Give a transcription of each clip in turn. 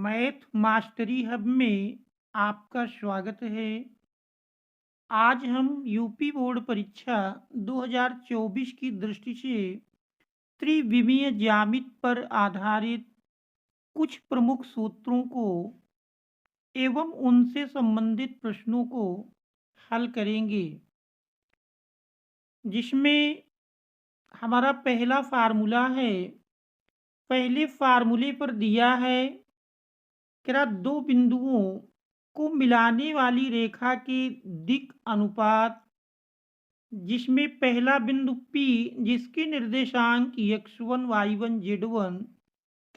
Math mastery hub में आपका स्वागत है। आज हम यूपी बोर्ड परीक्षा 2024 की दृष्टि से त्रिविमीय ज्यामिति पर आधारित कुछ प्रमुख सूत्रों को एवं उनसे संबंधित प्रश्नों को हल करेंगे, जिसमें हमारा पहला फार्मूला है। पहले फार्मूले पर दिया है कि दो बिंदुओं को मिलाने वाली रेखा के दिक् अनुपात, जिसमें पहला बिंदु P जिसके निर्देशांक x1 y1 z1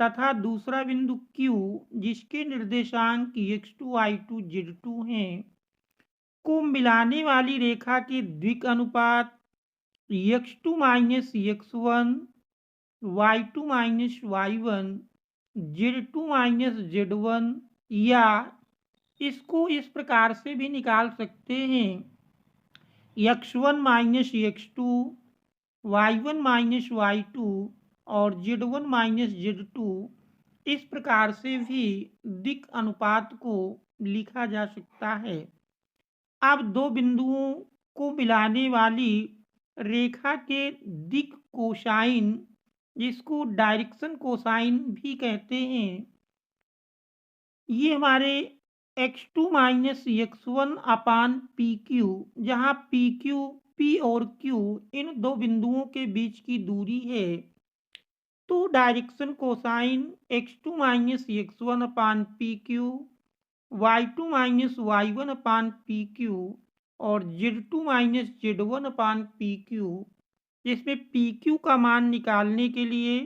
तथा दूसरा बिंदु Q जिसके निर्देशांक x2 y2 z2 हैं, को मिलाने वाली रेखा के द्विक अनुपात x2 minus x1 y2 minus y1 z2 minus z1, या इसको इस प्रकार से भी निकाल सकते हैं x1 minus x2 y1 minus y2 और z1 माइनस z2। इस प्रकार से भी दिक् अनुपात को लिखा जा सकता है। अब दो बिंदुओं को मिलाने वाली रेखा के दिक् कोसाइन, जिसको डायरेक्शन कोसाइन भी कहते हैं, ये हमारे x2 minus x1 upon P Q, जहाँ पी क्यू पी और क्यू इन दो बिंदुओं के बीच की दूरी है, तो direction cosine x2 minus x1 upon P Q, y2 minus y1 upon P Q और z2 minus z1 upon P Q, जिसमें पी क्यू का मान निकालने के लिए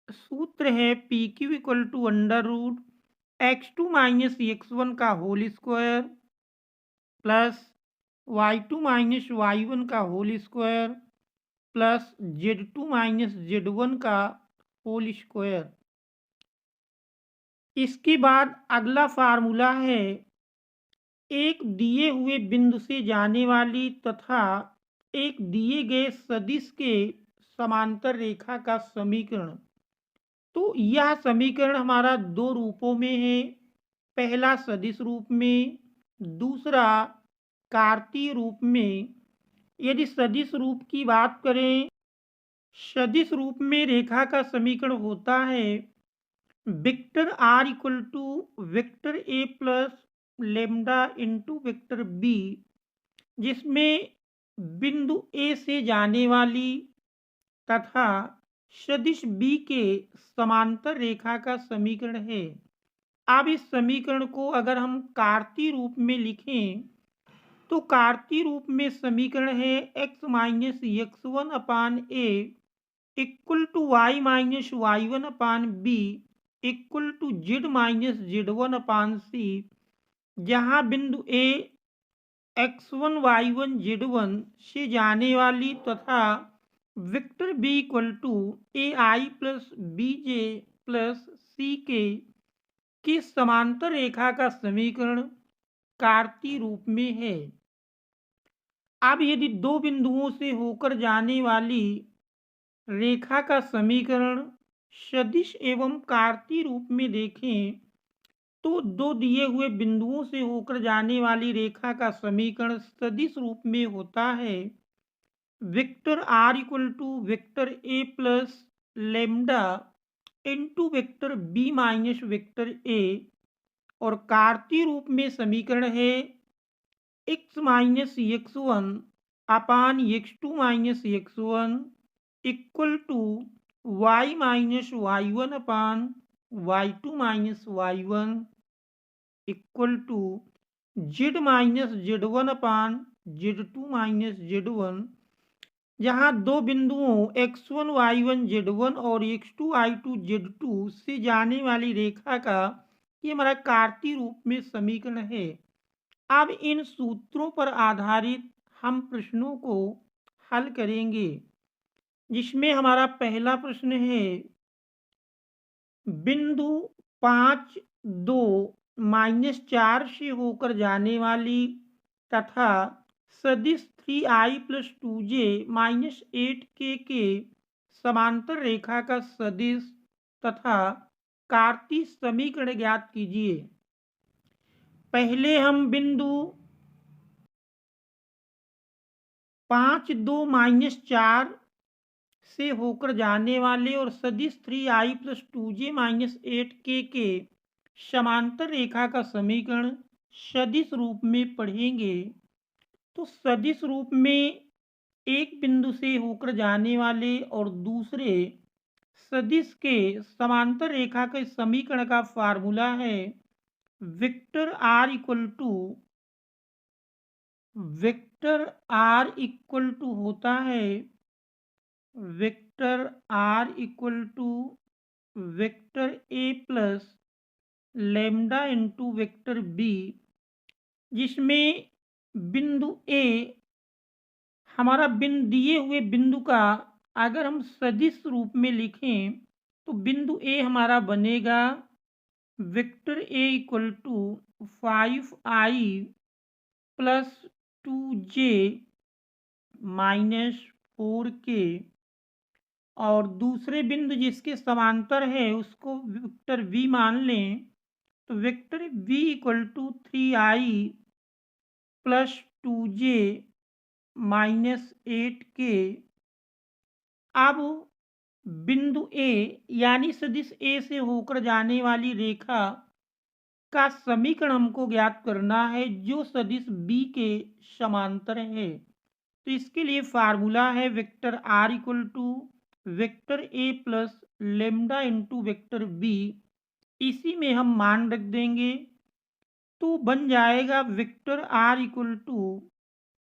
सूत्र है P Q equal to under root x2 minus x1 का whole square plus y2 minus y1 का whole square plus z2 minus z1 का होल स्क्वायर। इसके बाद अगला फार्मूला है एक दिए हुए बिंदु से जाने वाली तथा एक दिए गए सदिश के समांतर रेखा का समीकरण। तो यह समीकरण हमारा दो रूपों में है। पहला सदिश रूप में, दूसरा कार्तीय रूप में। यदि सदिश रूप की बात करें, सदिश रूप में रेखा का समीकरण होता है vector are equal to vector A plus lambda into vector b, जिसमें बिंदु ए से जाने वाली तथा सदिश बी के समांतर रेखा का समीकरण है। अब इस समीकरण को अगर हम कार्तीय रूप में लिखें, तो कार्तीय रूप में समीकरण है x minus x1 upon a equal to y minus y1 upon b equal to z minus z1 upon c, जहाँ बिंदु ए x1 y1 z1 से जाने वाली तथा vector B equal to A I plus B J plus C के किस समांतर रेखा का समीकरण कार्तीय रूप में है। अब यदि दो बिंदुओं से होकर जाने वाली रेखा का समीकरण सदिश एवं कार्तीय रूप में देखें, तो दो दिए हुए बिंदुओं से होकर जाने वाली रेखा का समीकरण सदिश रूप में होता है vector are equal to vector A plus lambda into vector B minus vector a, और कार्तीय रूप में समीकरण है x minus x1 upon x2 minus x1 equal to y minus y1 upon y2 minus y1 equal to z minus z1 upon z2 minus z1, जहाँ दो बिंदुओं x1 y1 z1 और x2 y2 z2 से जाने वाली रेखा का ये हमारा कार्तीय रूप में समीकरण है। अब इन सूत्रों पर आधारित हम प्रश्नों को हल करेंगे, जिसमें हमारा पहला प्रश्न है बिंदु 5 2 माइनस 4 से होकर जाने वाली तथा सदिश 3i plus 2j minus 8k के समांतर रेखा का सदिश तथा कार्तीय समीकरण ज्ञात कीजिए। पहले हम बिंदु 5 2 - 4 से होकर जाने वाले और सदिश 3i + 2j - 8k के समांतर रेखा का समीकरण सदिश रूप में पढ़ेंगे। तो सदिश रूप में एक बिंदु से होकर जाने वाले और दूसरे सदिश के समांतर रेखा के समीकरण का फार्मूला है वेक्टर आर इक्वल टू होता है vector are equal to vector A plus lambda into vector b, जिसमें बिंदु ए हमारा दिए हुए बिंदु का अगर हम सदिश रूप में लिखें तो बिंदु ए हमारा बनेगा vector A equal to 5i + 2j - 4k, और दूसरे बिंदु जिसके समांतर है उसको वेक्टर v मान लें तो vector v equal to 3i + 2j - 8k। अब बिंदु ए यानी सदिश ए से होकर जाने वाली रेखा का समीकरण हमको ज्ञात करना है जो सदिश बी के समांतर है। तो इसके लिए फार्मूला है vector are equal to vector A plus lambda into vector b. इसी में हम मान रख देंगे तो बन जाएगा vector are equal to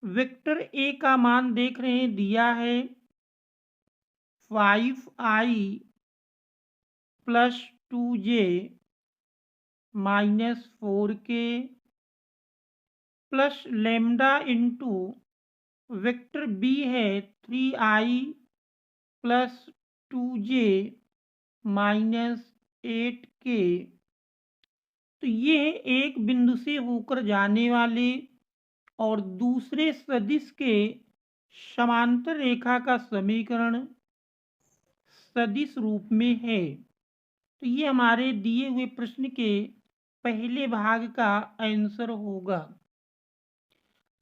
vector ए का मान देख रहे हैं दिया है 5i + 2j - 4k plus lambda into vector b है 3i + 2j - 8k। तो ये एक बिंदु से होकर जाने वाले और दूसरे सदिश के समांतर रेखा का समीकरण सदिश रूप में है। तो ये हमारे दिए हुए प्रश्न के पहले भाग का आंसर होगा।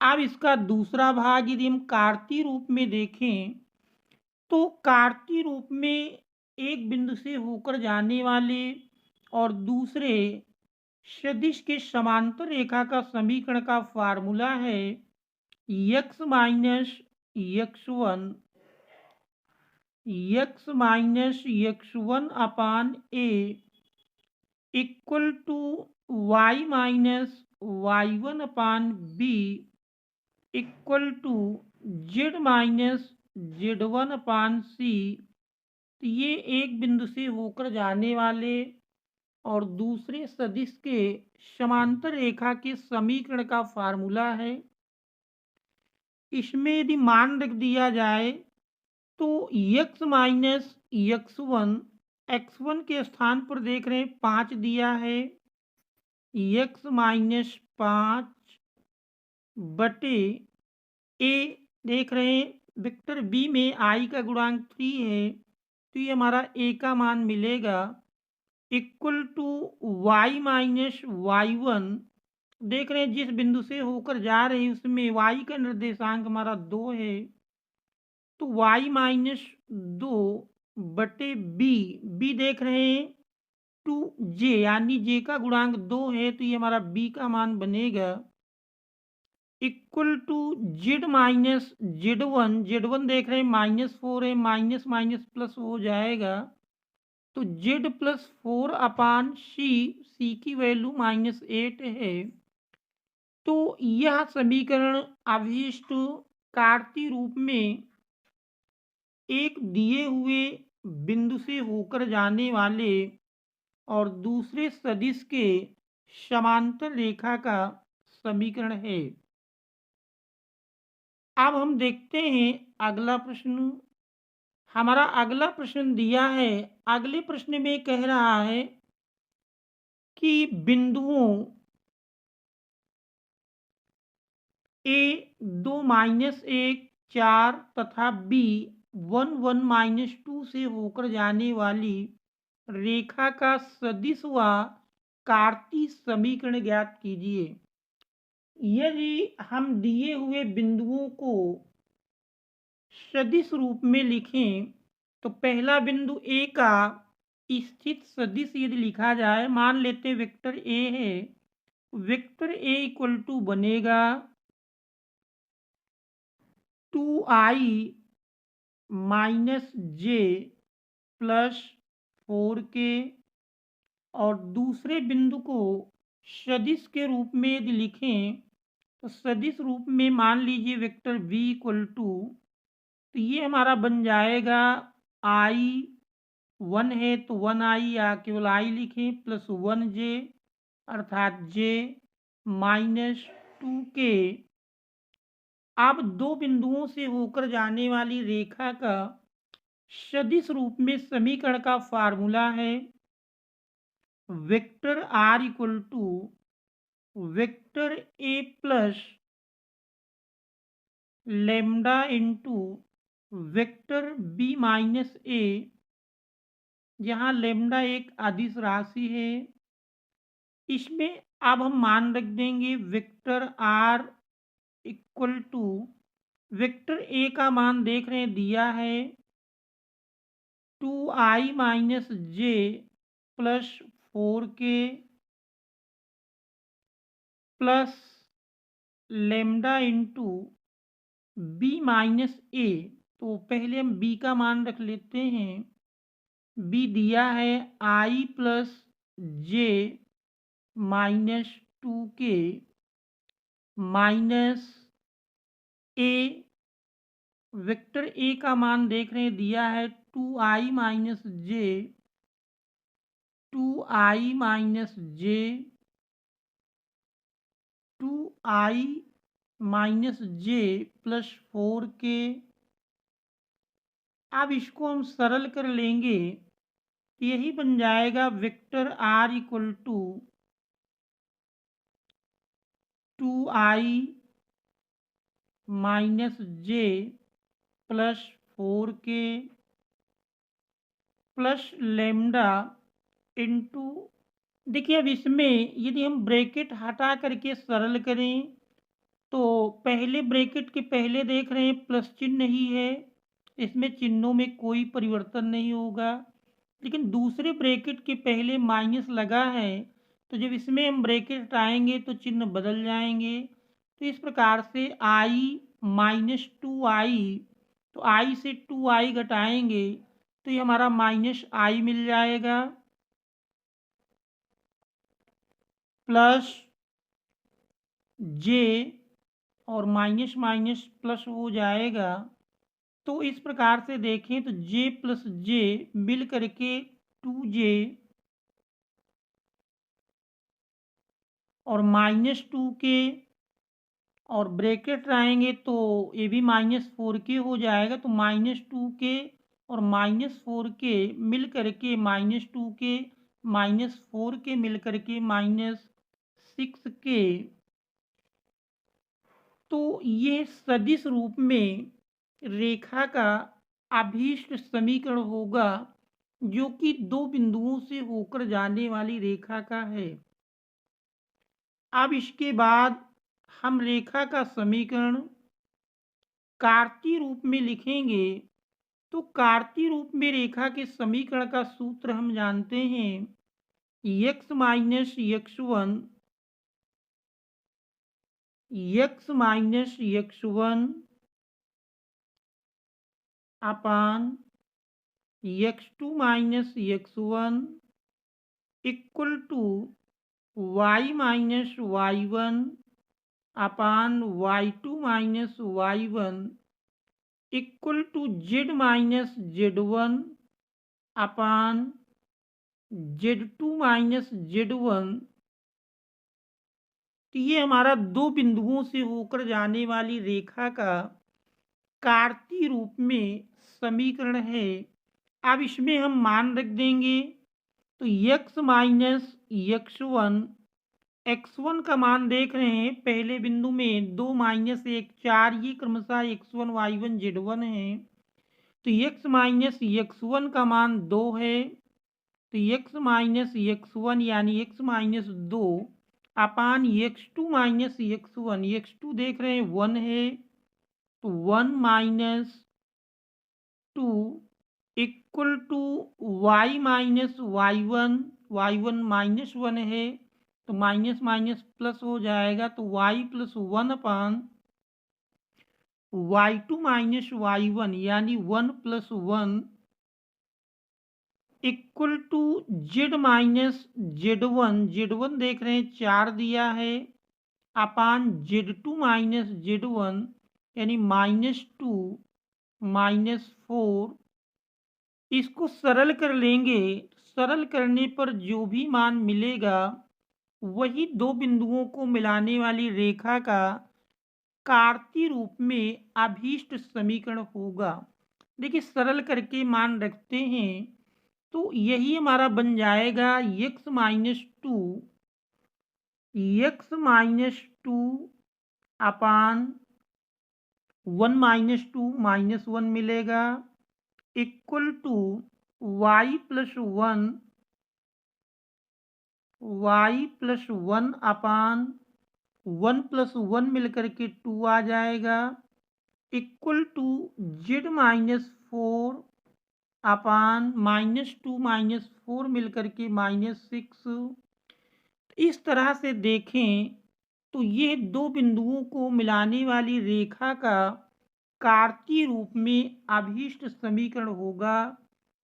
अब इसका दूसरा भाग यदि हम कार्तीय रूप में देखें तो कार्तीय रूप में एक बिंदु से होकर जाने वाले और दूसरे सदिश के समांतर रेखा का समीकरण का फार्मूला है x - x1 upon a equal to y - y1 upon b equal to z - z1 upon c। तो ये एक बिंदु से होकर जाने वाले और दूसरे सदिश के समांतर रेखा के समीकरण का फार्मूला है। इसमें यदि मान रख दिया जाए तो x - x1 के स्थान पर देख रहे हैं 5 दिया है, x - 5 बटे a देख रहे हैं वेक्टर b में i का गुणांक 3 है तो ये हमारा a का मान मिलेगा इक्वल टू y - y1 देख रहे हैं जिस बिंदु से होकर जा रही है उसमें y का निर्देशांक हमारा 2 है तो y - 2 बटे b देख रहे हैं 2j यानी j का गुणांक 2 है तो ये हमारा b का मान बनेगा इक्वल टू z - z1 देख रहे हैं -4 है माइनस माइनस प्लस हो जाएगा तो z + 4 अपान c की वैल्यू -8 है। तो यह समीकरण अभीष्ट कार्तीय रूप में एक दिए हुए बिंदु से होकर जाने वाले और दूसरे सदिश के समांतर रेखा का समीकरण है। अब हम देखते हैं अगला प्रश्न। हमारा अगला प्रश्न दिया है, अगले प्रश्न में कह रहा है कि बिंदुओं a 2 - 1 4 तथा b 1 1 - 2 से होकर जाने वाली रेखा का सदिश व कार्तीय समीकरण ज्ञात कीजिए। यदि हम दिए हुए बिंदुओं को सदिश रूप में लिखें तो पहला बिंदु ए का स्थित सदिश यदि लिखा जाए, मान लेते हैं वेक्टर ए है, वेक्टर ए इक्वल टू बनेगा 2i माइनस जे प्लस 4k। और दूसरे बिंदु को सदिश के रूप में यदि लिखें तो सदिश रूप में मान लीजिए वेक्टर v इक्वल टू, तो ये हमारा बन जाएगा i 1 है तो 1i या केवल i लिखें प्लस 1j अर्थात j माइनस 2k। अब दो बिंदुओं से होकर जाने वाली रेखा का सदिश रूप में समीकरण का फार्मूला है vector r equal to vector A plus lambda into vector B minus A, जहाँ लेमडा एक अदिश राशि है। इसमें अब हम मान रख देंगे vector are equal to, vector ए का मान देख रहे हैं दिया है 2i minus J plus 4k plus lambda into B minus A. तो पहले हम बी का मान रख लेते हैं, बी दिया है i plus J minus 2k minus A, vector A का मान देख रहे हैं दिया है 2i माइनस जे 2i माइनस जे 2i माइनस जे प्लस 4k। अब इसको हम सरल कर लेंगे तो यही बन जाएगा vector r equal to 2i minus J plus 4k plus lambda into, देखिए अब इसमें यदि हम ब्रैकेट हटा करके सरल करें तो पहले ब्रैकेट के पहले देख रहे हैं प्लस चिन्ह ही है, इसमें चिन्हों में कोई परिवर्तन नहीं होगा। लेकिन दूसरे ब्रैकेट के पहले माइनस लगा है तो जब इसमें हम ब्रैकेट हटाएंगे तो चिन्ह बदल जाएंगे। तो इस प्रकार से i माइनस 2i, तो i से 2i घटाएंगे तो ये हमारा माइनस i मिल जाएगा प्लस जे और माइनस माइनस प्लस हो जाएगा। तो इस प्रकार से देखें तो j प्लस जे मिल करके 2j और माइनस 2k और ब्रैकेट रहेंगे तो ये भी माइनस 4k हो जाएगा। तो माइनस 2k और माइनस 4k मिल करके माइनस 2k माइनस 4k मिल करके माइनस 6k। तो ये सदिश रूप में रेखा का अभीष्ट समीकरण होगा जो कि दो बिंदुओं से होकर जाने वाली रेखा का है। अब इसके बाद हम रेखा का समीकरण कार्तीय रूप में लिखेंगे। तो कार्तीय रूप में रेखा के समीकरण का सूत्र हम जानते हैं x minus x1 x minus x1 upon x2 minus x1 equal to y minus y1 upon y2 minus y1 equal to z minus z1 upon z2 minus z1। तो ये हमारा दो बिंदुओं से होकर जाने वाली रेखा का कार्तीय रूप में समीकरण है। अब इसमें हम मान रख देंगे तो x माइनस x1, x1 का मान देख रहे हैं पहले बिंदु में 2 माइनस 1 4, ये क्रमशः x1 y1 z1 है। तो x माइनस x1 का मान 2 है तो x माइनस x1 यानी x माइनस 2 अपान x2 माइनस x1, x2 देख रहे हैं 1 है, तो 1 minus 2 equal to y minus y1 minus 1 है, तो माइनस माइनस प्लस हो जाएगा, तो y प्लस 1 अपान y2 माइनस y1 यानी 1 plus 1 equal to z minus z1 देख रहे हैं 4 दिया है, अपान z2 माइनस z1 यानी -2 -4। इसको सरल कर लेंगे, सरल करने पर जो भी मान मिलेगा वही दो बिंदुओं को मिलाने वाली रेखा का कार्तीय रूप में अभीष्ट समीकरण होगा। देखिए सरल करके मान रखते हैं तो यही हमारा बन जाएगा x-2 अपान 1 -2 -1 मिलेगा equal to y plus 1 upon 1 plus 1 मिलकर के 2 आ जाएगा equal to z minus 4 upon -2 -4 मिलकर के -6। इस तरह से देखें तो ये दो बिंदुओं को मिलाने वाली रेखा का कार्तीय रूप में अभीष्ट समीकरण होगा।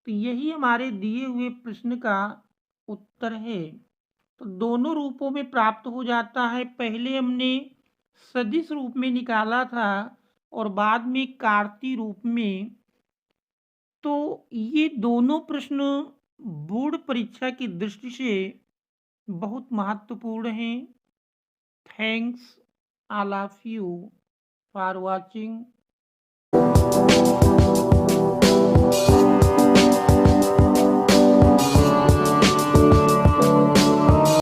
तो यही हमारे दिए हुए प्रश्न का उत्तर है। तो दोनों रूपों में प्राप्त हो जाता है। पहले हमने सदिश रूप में निकाला था और बाद में कार्तीय रूप में। तो ये दोनों प्रश्न बोर्ड परीक्षा की दृष्टि से बहुत महत्वपूर्ण हैं। Thanks all of you for watching.